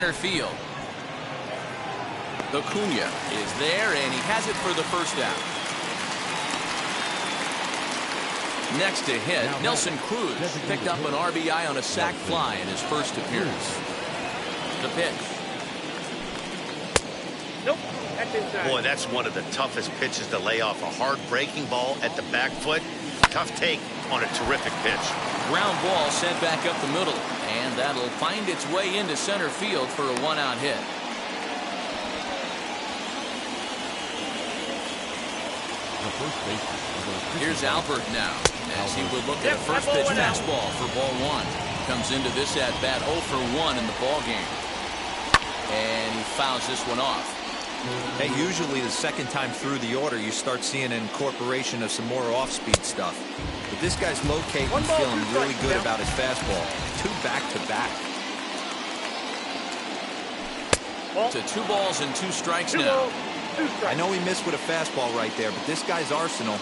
Center field. Acuna is there, and he has it for the first out. Next to hit, Nelson Cruz picked up an RBI on a sac fly in his first appearance. The pitch. Nope, that's inside. Boy, that's one of the toughest pitches to lay off. A hard breaking ball at the back foot. Tough take on a terrific pitch. Ground ball sent back up the middle, and that'll find its way into center field for a one-out hit. Here's Albert now, as he would look at a first pitch fastball for ball one. Comes into this at bat 0 for 1 in the ball game, and he fouls this one off. Hey, usually the second time through the order, you start seeing an incorporation of some more off-speed stuff. But this guy's locating and feeling really good about his fastball. 2 back-to-back. To 2 balls and 2 strikes now. I know he missed with a fastball right there, but this guy's arsenal,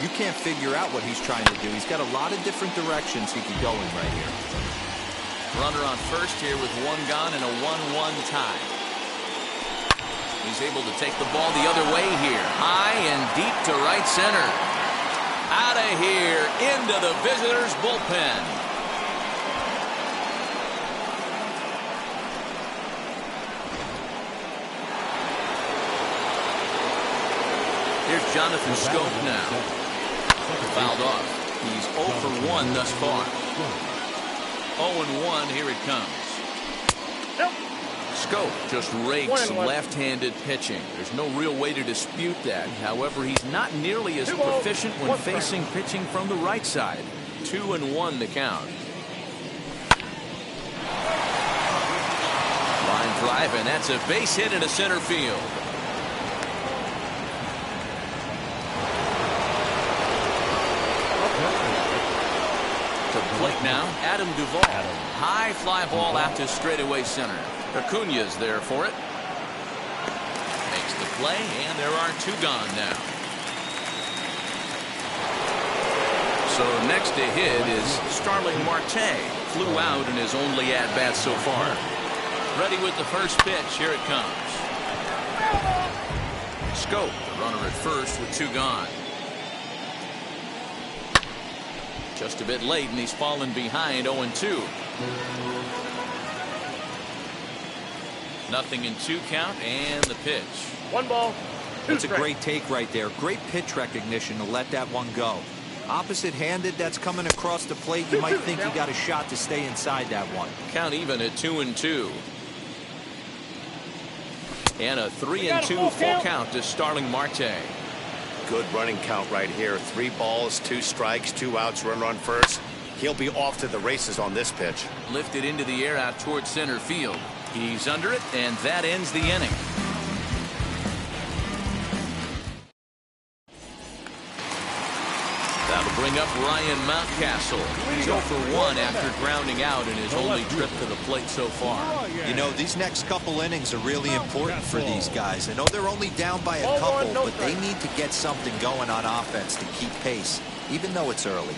you can't figure out what he's trying to do. He's got a lot of different directions he could go in right here. Runner on first here with 1 gone and a 1-1 tie. He's able to take the ball the other way here. High and deep to right center. Out of here into the visitors' bullpen. Here's Jonathan Scope now. Fouled off. He's 0 for 1 thus far. 0-1, here it comes. Nope. Scope just rakes left-handed pitching. There's no real way to dispute that. However, he's not nearly as proficient when facing pitching from the right side. 2-1 the count. Line drive, and that's a base hit into center field. To plate now, Adam Duvall. High fly ball out to straightaway center. Acuna's there for it. Makes the play, and there are 2 gone now. So next to hit is Starling Marte. Flew out in his only at-bat so far. Ready with the first pitch. Here it comes. Scope, the runner at first with 2 gone. Just a bit late, and he's fallen behind 0-2. Nothing in 2 count, and the pitch. 1 ball. That's a great take right there. Great pitch recognition to let that one go. Opposite-handed, that's coming across the plate. You might think he got a shot to stay inside that one. Count even at 2-2. And a 3-2 full count to Starling Marte. Good running count right here. 3 balls, 2 strikes, 2 outs, runner on first. He'll be off to the races on this pitch. Lifted into the air out towards center field. He's under it, and that ends the inning. That'll bring up Ryan Mountcastle. He's 0 for 1 after grounding out in his only trip to the plate so far. You know, these next couple innings are really important for these guys. I know they're only down by a couple, but they need to get something going on offense to keep pace, even though it's early.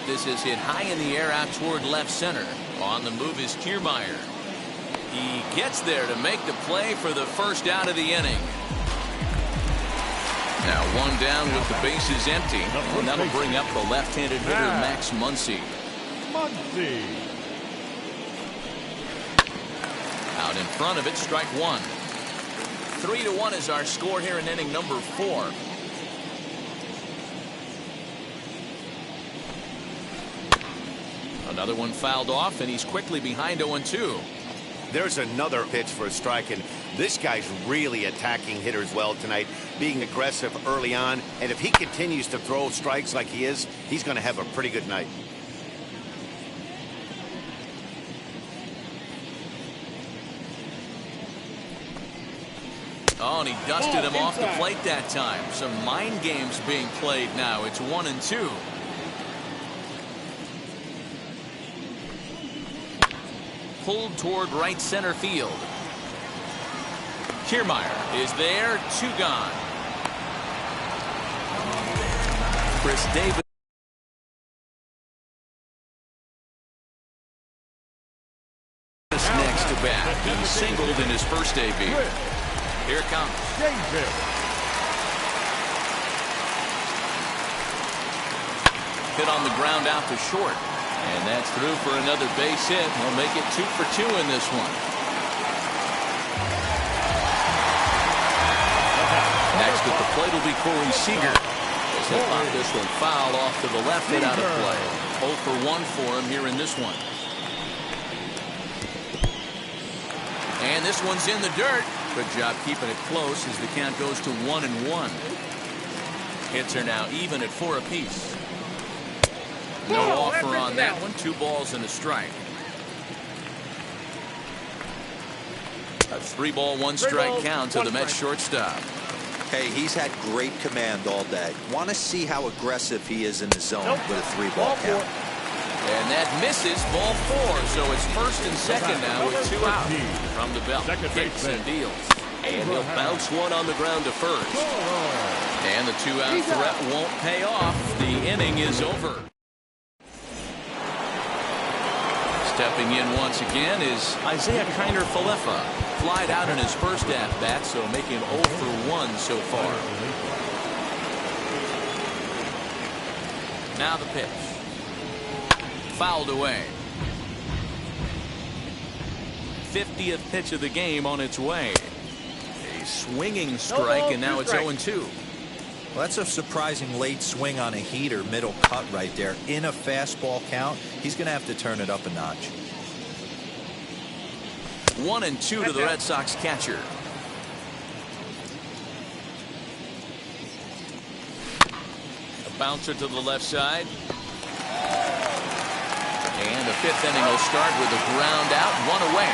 This is hit high in the air out toward left center. On the move is Kiermaier. He gets there to make the play for the first out of the inning. Now 1 down with the bases empty, and that'll bring up the left-handed hitter Max Muncy. Out in front of it, strike 1. 3-1 is our score here in inning number 4. Another one fouled off, and he's quickly behind 0-2. There's another pitch for a strike, and this guy's really attacking hitters well tonight, being aggressive early on. And if he continues to throw strikes like he is, he's going to have a pretty good night. Oh, and he dusted him off the plate that time. Some mind games being played now. It's 1-2. Pulled toward right center field. Kiermaier is there, 2 gone. Chris Davis. bat. He singled in his first AB. Here it comes. Hit on the ground out to short. And that's through for another base hit. He'll make it 2 for 2 in this one. Next at the plate will be Corey Seager. He'll pop this one foul off to the left, hit out of play. 0 for 1 for him here in this one. And this one's in the dirt. Good job keeping it close as the count goes to 1-1. Hits are now even at 4 apiece. No offer on that one. 2 balls and a strike. A 3-ball, 1-strike count to the Mets shortstop. Hey, he's had great command all day. Want to see how aggressive he is in the zone with a 3-ball count. And that misses, ball 4. So it's first and second now with 2 out. From the belt, kicks and deals. And he'll bounce one on the ground to first. And the 2-out threat won't pay off. The inning is over. Stepping in once again is Isaiah Kiner-Falefa. Flied out in his first at-bat, so making him 0 for 1 so far. Now the pitch. Fouled away. 50th pitch of the game on its way. A swinging strike, and now it's 0-2. Well, that's a surprising late swing on a heater, middle cut right there. In a fastball count, he's going to have to turn it up a notch. 1-2 to the Red Sox catcher. A bouncer to the left side. And the 5th inning will start with a ground out, 1 away.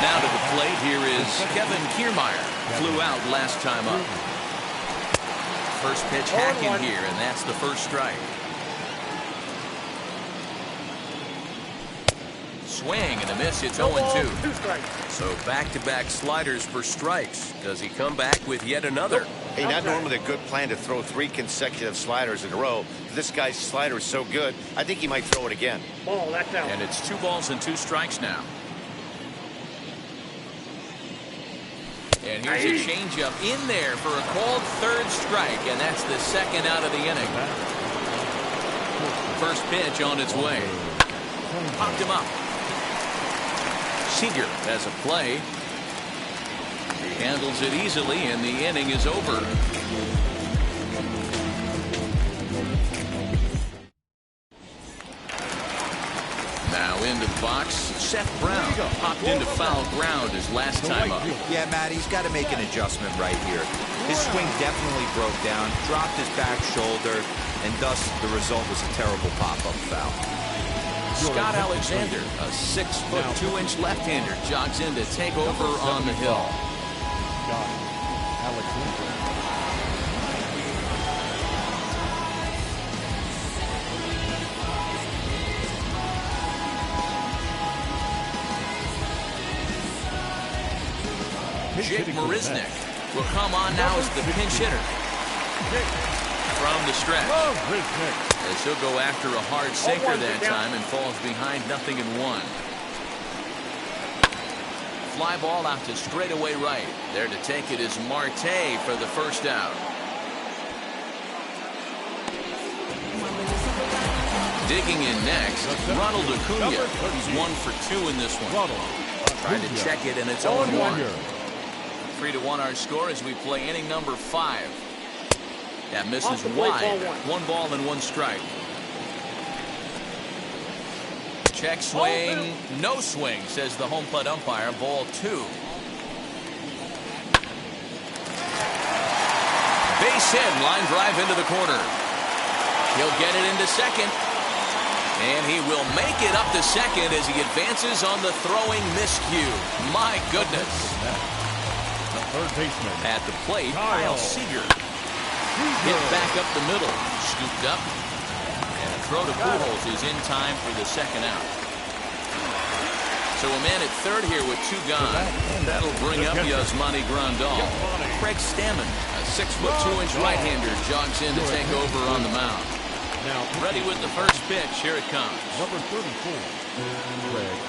Now to the plate, here is Kevin Kiermaier. Flew out last time up. First pitch hacking here, and that's the first strike. Swing and a miss. It's 0-2. So back-to-back sliders for strikes. Does he come back with yet another? Hey, not normally a good plan to throw 3 consecutive sliders in a row. This guy's slider is so good, I think he might throw it again. Ball, that's out. And it's 2 balls and 2 strikes now. And here's a changeup in there for a called 3rd strike, and that's the 2nd out of the inning. First pitch on its way. Popped him up. Seager has a play. He handles it easily, and the inning is over. Now into the box, Seth Brown popped into foul ground his last time up. Yeah, Matt, he's got to make an adjustment right here. His swing definitely broke down, dropped his back shoulder, and thus the result was a terrible pop-up foul. Scott Alexander, a 6-foot 2-inch left-hander, jogs in to take over on the hill. Jake Marisnick will come on now as the pinch hitter. From the stretch. As he'll go after a hard sinker that time and falls behind 0-1. Fly ball out to straightaway right. There to take it is Marte for the first out. Digging in next, Ronald Acuna. He's 1 for 2 in this one. Trying to check it, and it's 0-1. 3-1 our score as we play inning number 5. That misses wide. 1 ball and 1 strike. Check swing. No swing, says the home plate umpire. Ball 2. Base hit. Line drive into the corner. He'll get it into second. And he will make it up to second as he advances on the throwing miscue. My goodness. Third baseman. At the plate, Kyle Seager. Hit back up the middle. Scooped up. And a throw to Pujols is in time for the 2nd out. So a man at third here with 2 gone. And that'll bring up Yasmani Grandal. Craig Stammen, a 6-foot 2-inch right-hander, jogs in to take over on the mound. Ready with the first pitch. Here it comes. Number 34, Craig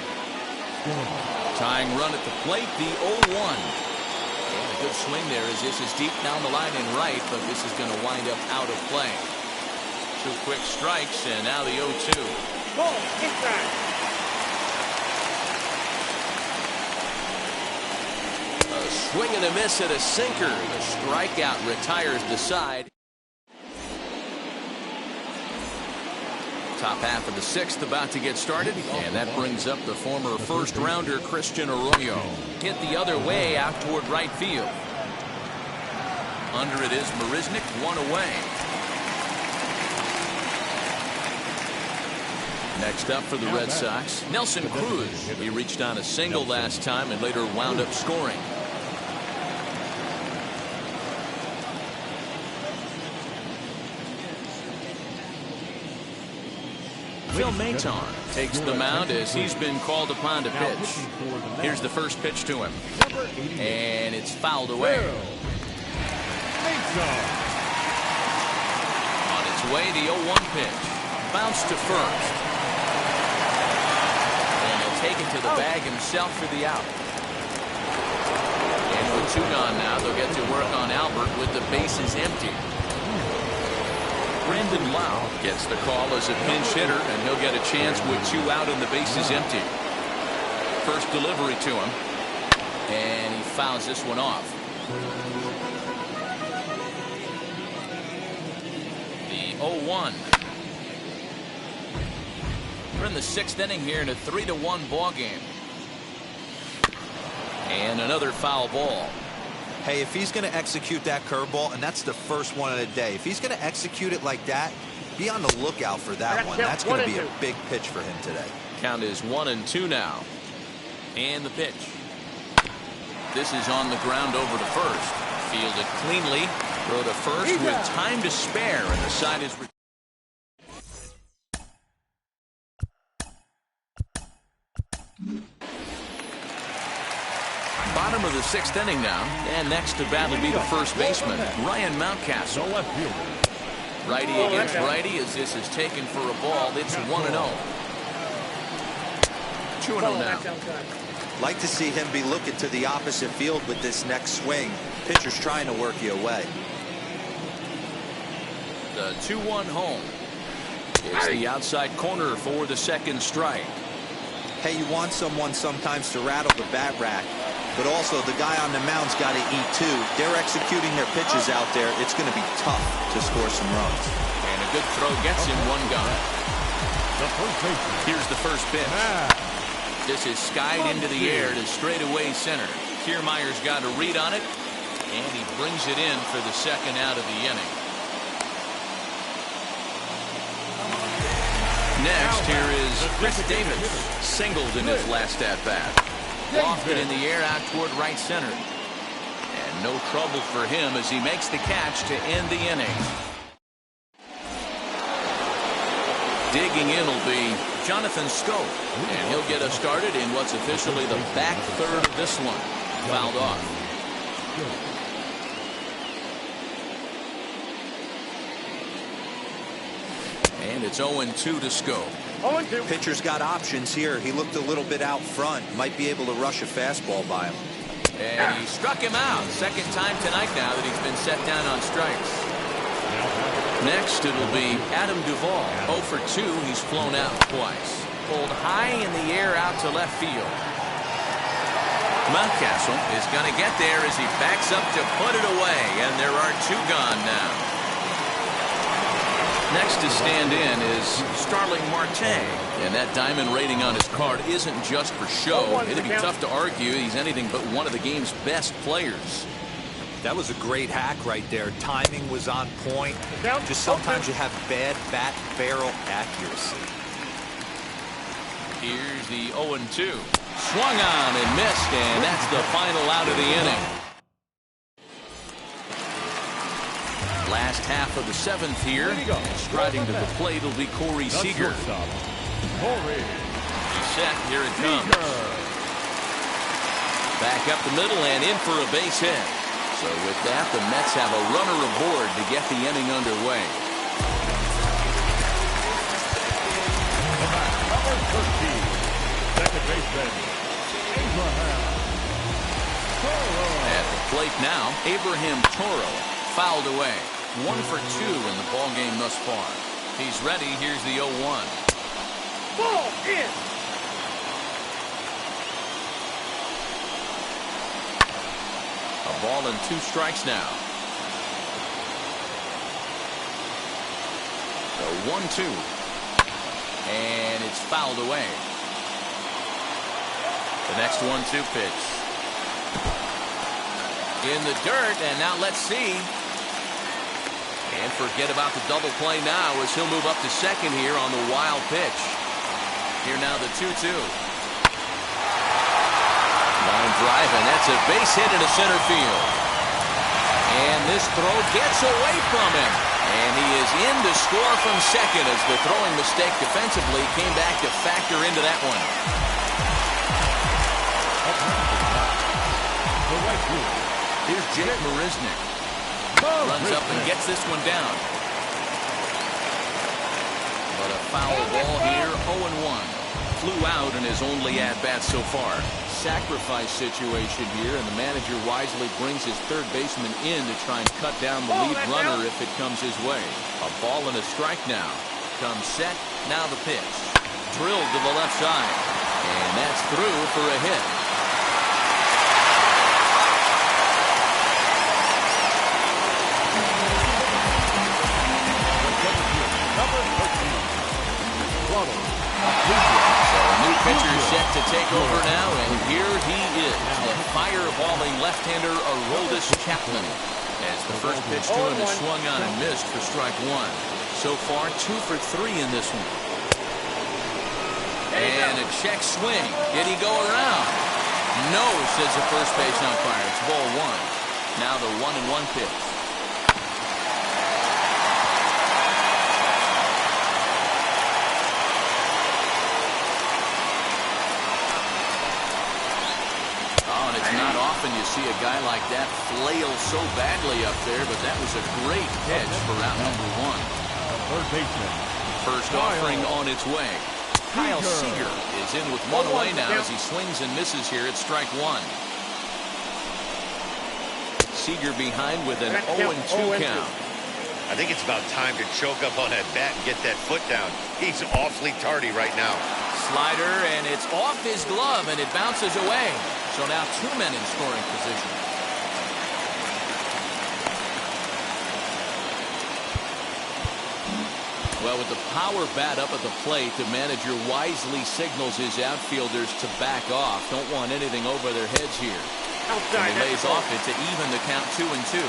Tying run at the plate, the 0-1. And a good swing there as this is deep down the line and right, but this is going to wind up out of play. 2 quick strikes, and now the 0-2. Ball, inside. A swing and a miss at a sinker. The strikeout retires the side. Top half of the 6th about to get started, and that brings up the former first-rounder Christian Arroyo. Hit the other way out toward right field. Under it is Marisnik, 1 away. Next up for the Red Sox, Nelson Cruz. He reached on a single last time and later wound up scoring. Phil Maton takes the mound as he's been called upon to pitch. Here's the first pitch to him. And it's fouled away. On its way, the 0-1 pitch. Bounced to first. And he'll take it to the bag himself for the out. And with 2 gone now, they'll get to work on Albert with the bases empty. Brandon Lau gets the call as a pinch hitter, and he'll get a chance with 2 out and the bases empty. First delivery to him, and he fouls this one off. The 0-1. We're in the 6th inning here in a 3-1 ball game. And another foul ball. Hey, if he's going to execute that curveball, and that's the first one of the day, if he's going to execute it like that, be on the lookout for that one. That's going to be a big pitch for him today. Count is 1-2 now. And the pitch. This is on the ground over to first. Fielded cleanly. Throw to first with time to spare, and the side is... Bottom of the 6th inning now, and next to bat will be the first baseman, Ryan Mountcastle. Righty against righty as this is taken for a ball. It's 1-0. 2-0 now. Like to see him be looking to the opposite field with this next swing. Pitcher's trying to work you away. The 2-1 home. It's the outside corner for the second strike. Hey, you want someone sometimes to rattle the bat rack, but also the guy on the mound's got to eat too. They're executing their pitches out there. It's going to be tough to score some runs. And a good throw gets him 1 gone. Here's the first pitch. This is skied into the air to straightaway center. Kiermaier's got a read on it, and he brings it in for the second out of the inning. Next, here is Chris Davis, singled in his last at-bat. Lofted in the air out toward right center. And no trouble for him as he makes the catch to end the inning. Digging in will be Jonathan Scope, and he'll get us started in what's officially the back third of this one. Fouled off. And it's 0-2 to Scope. Pitcher's got options here. He looked a little bit out front. Might be able to rush a fastball by him. And he struck him out. Second time tonight now that he's been set down on strikes. Next, it'll be Adam Duvall. 0 for 2. He's flown out twice. Pulled high in the air out to left field. Mountcastle is going to get there as he backs up to put it away. And there are 2 gone now. Next to stand in is Starling Marte, and that diamond rating on his card isn't just for show. It'd be tough to argue he's anything but one of the game's best players. That was a great hack right there. Timing was on point. Just sometimes you have bad bat barrel accuracy. Here's the 0-2. Swung on and missed, and that's the final out of the inning. Last half of the 7th here. Striding to the plate will be Corey Seager. He's set. Here it comes. Back up the middle and in for a base hit. So with that, the Mets have a runner aboard to get the inning underway. Number 13, second baseman, At the plate now, Abraham Toro fouled away. 1 for 2 in the ball game thus far. He's ready. Here's the 0-1. Ball in. A ball and 2 strikes now. The 1-2. And it's fouled away. The next 1-2 pitch. In the dirt, and now let's see. And forget about the double play now as he'll move up to second here on the wild pitch. Here now the 2-2. Line drive, and that's a base hit into center field. And this throw gets away from him. And he is in to score from second as the throwing mistake defensively came back to factor into that one. Here's Jake Marisnik. Runs up and gets this one down. But a foul ball here, 0-1. Flew out in his only at-bat so far. Sacrifice situation here, and the manager wisely brings his third baseman in to try and cut down the lead runner if it comes his way. A ball and a strike now. Comes set, now the pitch. Drilled to the left side. And that's through for a hit. Pitcher set to take over now, and here he is, the fireballing left-hander Aroldis Chapman. As the first pitch to him is swung on and missed for strike 1. So far, 2 for 3 in this one. And a check swing. Did he go around? No, says the first base umpire. It's ball 1. Now the 1-1 pitch. Not often you see a guy like that flail so badly up there, but that was a great catch for out number 1. Third baseman. First offering on its way. Kyle Seager is in with 1 away now as he swings and misses here at strike 1. Seager behind with an 0-2 count. I think it's about time to choke up on that bat and get that foot down. He's awfully tardy right now. Slider, and it's off his glove, and it bounces away. So now 2 men in scoring position. Well, with the power bat up at the plate, the manager wisely signals his outfielders to back off. Don't want anything over their heads here. And he lays off it to even the count 2-2.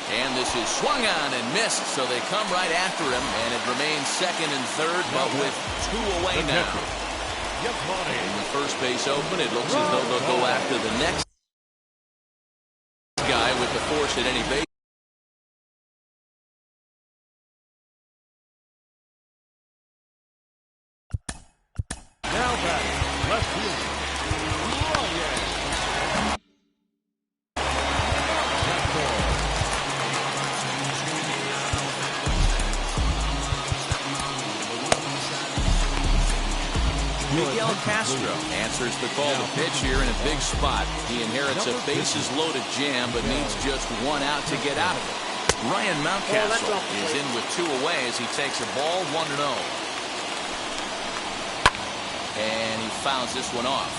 And this is swung on and missed, so they come right after him, and it remains second and third, but with 2 away now. In the first base open, it looks as though they'll go after the next guy with the force at any base. Now batting, left fielder. Miguel Castro answers the call to pitch here in a big spot. He inherits a bases-loaded jam, but needs just 1 out to get out of it. Ryan Mountcastle is in with 2 away as he takes a ball 1-0. And he fouls this one off.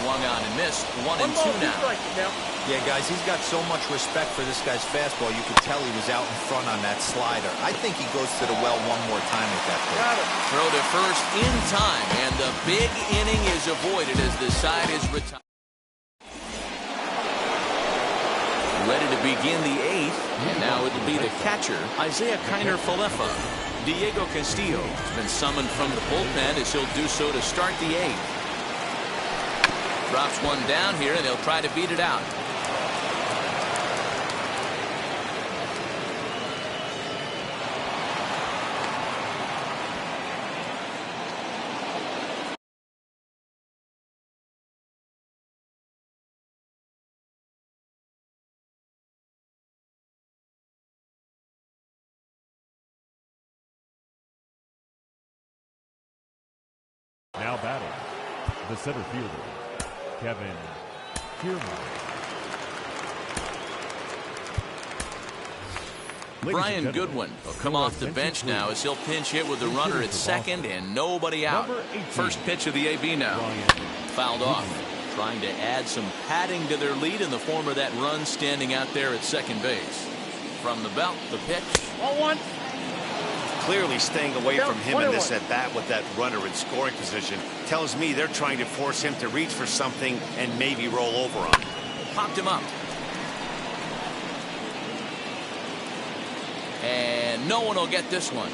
Swung on and missed. 1-2 now. Yeah, guys, he's got so much respect for this guy's fastball. You could tell he was out in front on that slider. I think he goes to the well 1 more time with that pitch. Throw to first in time, and the big inning is avoided as the side is retired. Ready to begin the 8th, and now it'll be the catcher, Isaiah Kiner-Falefa. Diego Castillo has been summoned from the bullpen as he'll do so to start the 8th. Drops one down here, and they'll try to beat it out. Now batting, the center fielder, Kevin Kiermaier. Brian Goodwin will come off the bench now as he'll pinch hit with the runner at second and nobody out. First pitch of the AB now. Fouled off. Trying to add some padding to their lead in the form of that run standing out there at second base. From the belt, the pitch. 0-1. Clearly staying away from him in this at-bat with that runner in scoring position tells me they're trying to force him to reach for something and maybe roll over on him. Popped him up. And no one will get this one.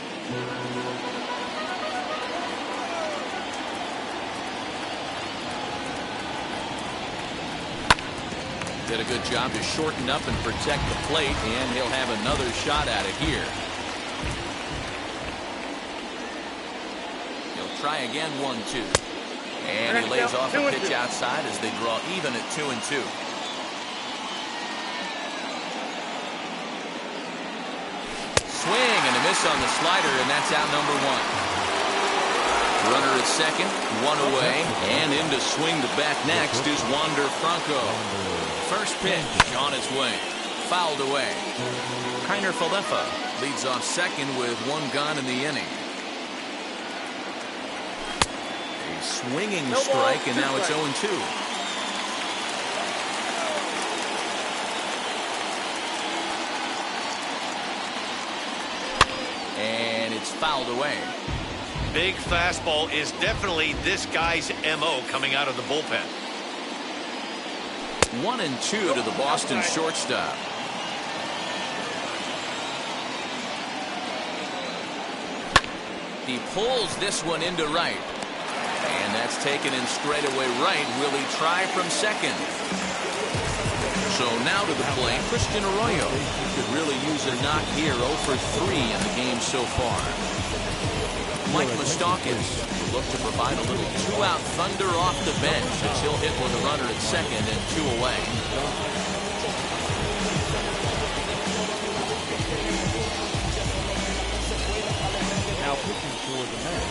Did a good job to shorten up and protect the plate, and he'll have another shot at it here. He'll try again, 1-2. And he lays off a pitch outside as they draw even at 2-2. Swing and a miss on the slider, and that's out number 1. Runner at second, one away, and in to swing the bat next is Wander Franco. First pitch on its way, fouled away. Kiner Falefa leads off second with one gone in the inning. A swinging strike, and now it's 0-2. And it's fouled away. Big fastball is definitely this guy's MO coming out of the bullpen. 1-2 to the Boston shortstop. He pulls this one into right. And that's taken in straightaway right. Will he try from second? So now to the plate, Christian Arroyo could really use a knock here. 0 for 3 in the game so far. Mike Moustakas will look to provide a little two-out thunder off the bench as he'll hit with a runner at second and 2 away. Now pitching for the man.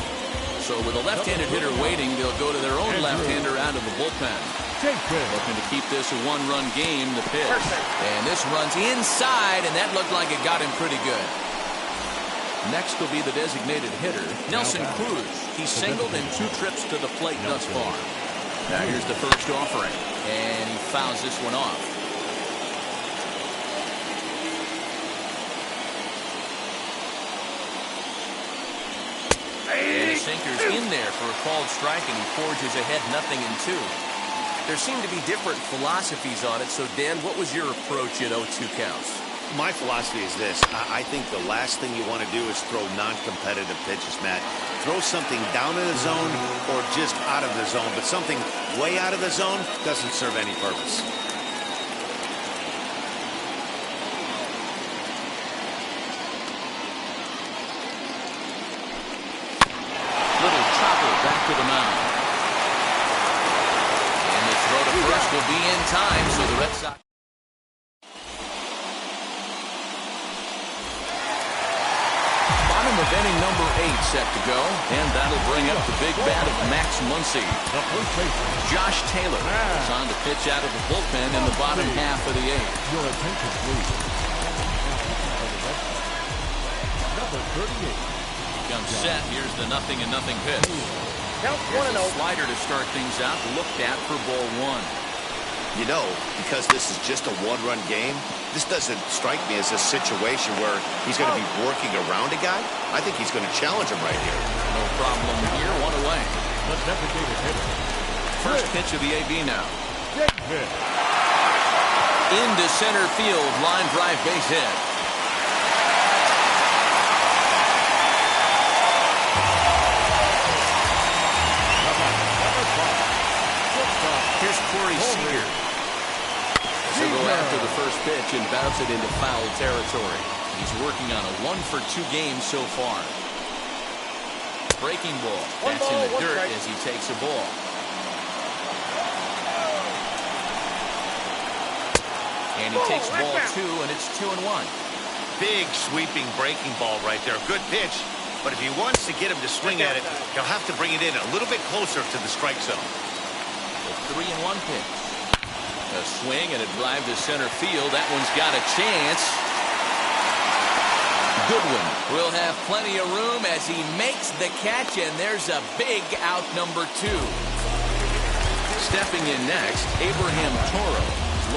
So with a left-handed hitter waiting, they'll go to their own left-hander out of the bullpen. Looking to keep this a one-run game, the pitch. And this runs inside, and that looked like it got him pretty good. Next will be the designated hitter, Nelson Cruz. He's singled in 2 trips to the plate thus far. Now here's the first offering, and he fouls this one off. And his sinker's in there for a called strike, and he forges ahead 0-2. There seem to be different philosophies on it, so Dan, what was your approach at 0-2 counts? My philosophy is this. I think the last thing you want to do is throw non-competitive pitches, Matt. Throw something down in the zone or just out of the zone, but something way out of the zone doesn't serve any purpose. Little chopper back to the mound. And the throw to first will be in time, so the Red Sox... Of inning number 8 set to go, and that'll bring up the big bat of Max Muncy. Josh Taylor is on to pitch out of the bullpen in the bottom half of the 8th. Your attention, please. Number 38. Comes set. Here's the 0-0 pitch. Here's a slider to start things out. Looked at for ball 1. You know, because this is just a one-run game, this doesn't strike me as a situation where he's going to be working around a guy. I think he's going to challenge him right here. No problem here. 1 away. The designated hitter. First pitch of the AB now. Into center field. Line drive base hit. Here's Corey Seager. He'll go after the first pitch and bounce it into foul territory. He's working on a 1 for 2 game so far. Breaking ball. That's in the dirt as he takes a ball. And he takes ball 2, and it's 2-1. Big sweeping breaking ball right there. Good pitch. But if he wants to get him to swing at it, he'll have to bring it in a little bit closer to the strike zone. The 3-1 pitch. A swing and a drive to center field. That one's got a chance. Goodwin will have plenty of room as he makes the catch, and there's a big out number 2. Stepping in next, Abraham Toro.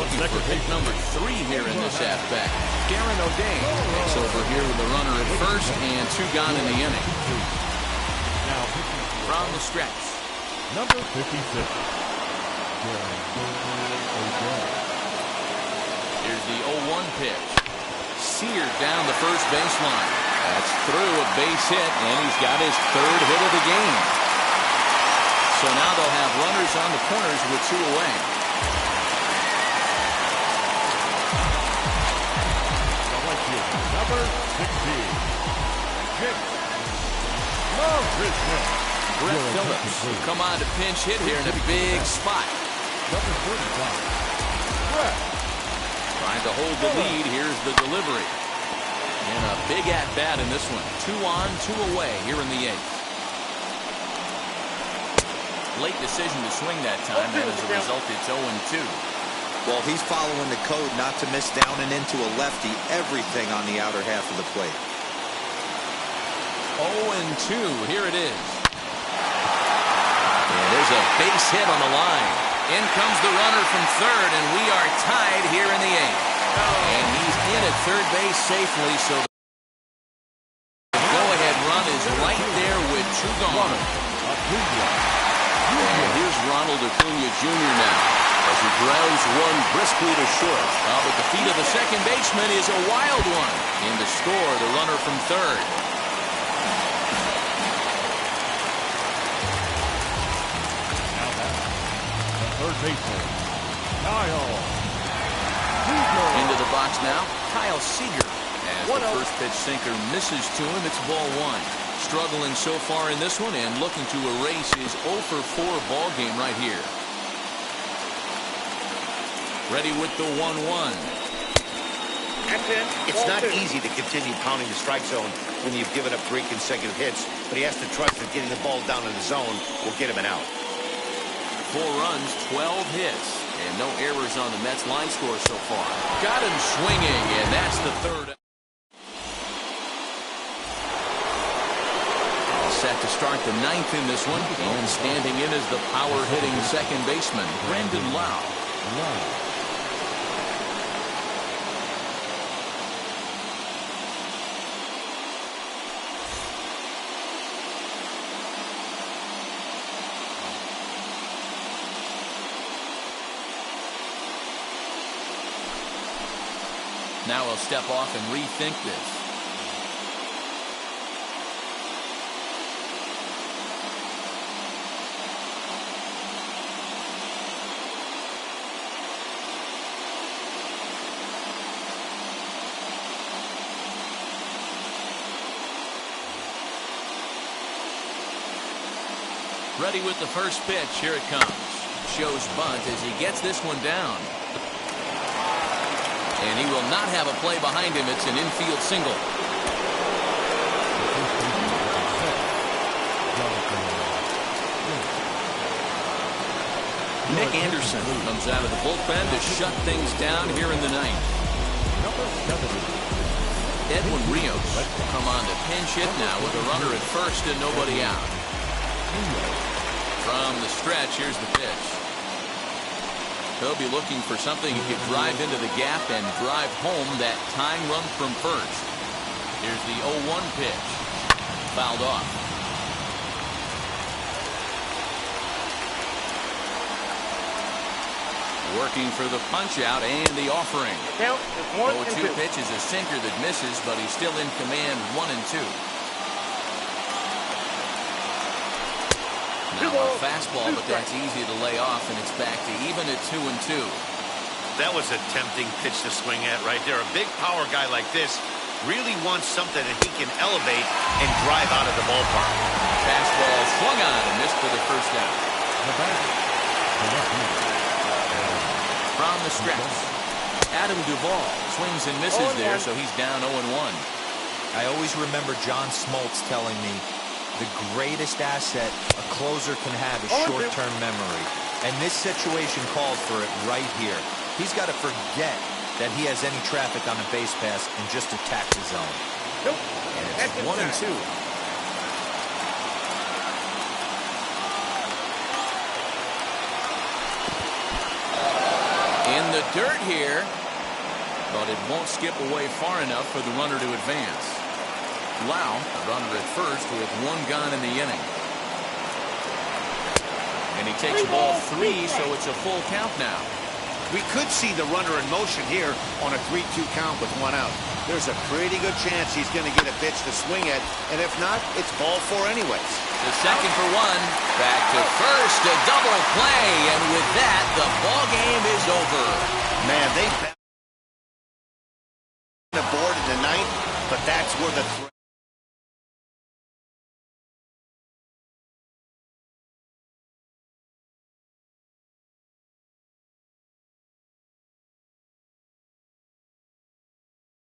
Looking for hit number 3 here in this at-bat. Darren O'Day takes over here with the runner at first and 2 gone in the inning. Now From the stretch. number 56. Here's the 0-1 pitch. Seared down the first baseline. That's through a base hit, and he's got his 3rd hit of the game. So now they'll have runners on the corners with 2 away. Number 16. Brett Phillips will come on to pinch hit here in a big spot. Number 35. Brett. Trying to hold the lead. Here's the delivery. And a big at-bat in this one. 2 on, 2 away here in the 8th. Late decision to swing that time, and as a result, it's 0-2. Well, he's following the code not to miss down and into a lefty. Everything on the outer half of the plate. 0-2. Here it is. And there's a base hit on the line. In comes the runner from third, and we are tied here in the 8th. And he's in at third base safely, so the go-ahead run is right there with 2 gone. And here's Ronald Acuna Jr. now as he grounds one briskly to short. But the feet of the second baseman is a wild one. In to score, the runner from third. Third baseman, Kyle. Into the box now, Kyle Seager. As the first pitch sinker misses to him, it's ball 1. Struggling so far in this one and looking to erase his 0-for-4 ball game right here. Ready with the 1-1. It's not easy to continue pounding the strike zone when you've given up 3 consecutive hits, but he has to trust that getting the ball down in the zone will get him an out. 4 runs, 12 hits, and no errors on the Mets line score so far. Got him swinging, and that's the 3rd. All set to start the 9th in this one, and standing in is the power-hitting second baseman, Brandon Lau. Now he'll step off and rethink this. Ready with the first pitch. Here it comes. Shows bunt as he gets this one down. And he will not have a play behind him. It's an infield single. Nick Anderson comes out of the bullpen to shut things down here in the 9th. Edwin Rios will come on to pinch hit now with a runner at first and nobody out. From the stretch, here's the pitch. He'll be looking for something he could drive into the gap and drive home that tying run from first. Here's the 0-1 pitch. Fouled off. Working for the punch out and the offering. 0-2 pitch is a sinker that misses, but he's still in command 1-2. Now a fastball, but that's easy to lay off, and it's back to even at 2-2. That was a tempting pitch to swing at right there. A big power guy like this really wants something that he can elevate and drive out of the ballpark. Fastball swung on and missed for the first out. From the stretch, Adam Duvall swings and misses there, so he's down 0-1. I always remember John Smoltz telling me the greatest asset a closer can have is short-term memory. And this situation calls for it right here. He's got to forget that he has any traffic on a base pass and just attack the zone. Nope. And it's 1 and 2. In the dirt here, but it won't skip away far enough for the runner to advance. Lau, the runner at first with 1 gone in the inning. And he takes ball 3, so it's a full count now. We could see the runner in motion here on a 3-2 count with 1 out. There's a pretty good chance he's going to get a pitch to swing at, and if not, it's ball 4 anyways. The second for 1. Back to first, a double play, and with that, the ball game is over. Man, they the board in the 9th, but that's where the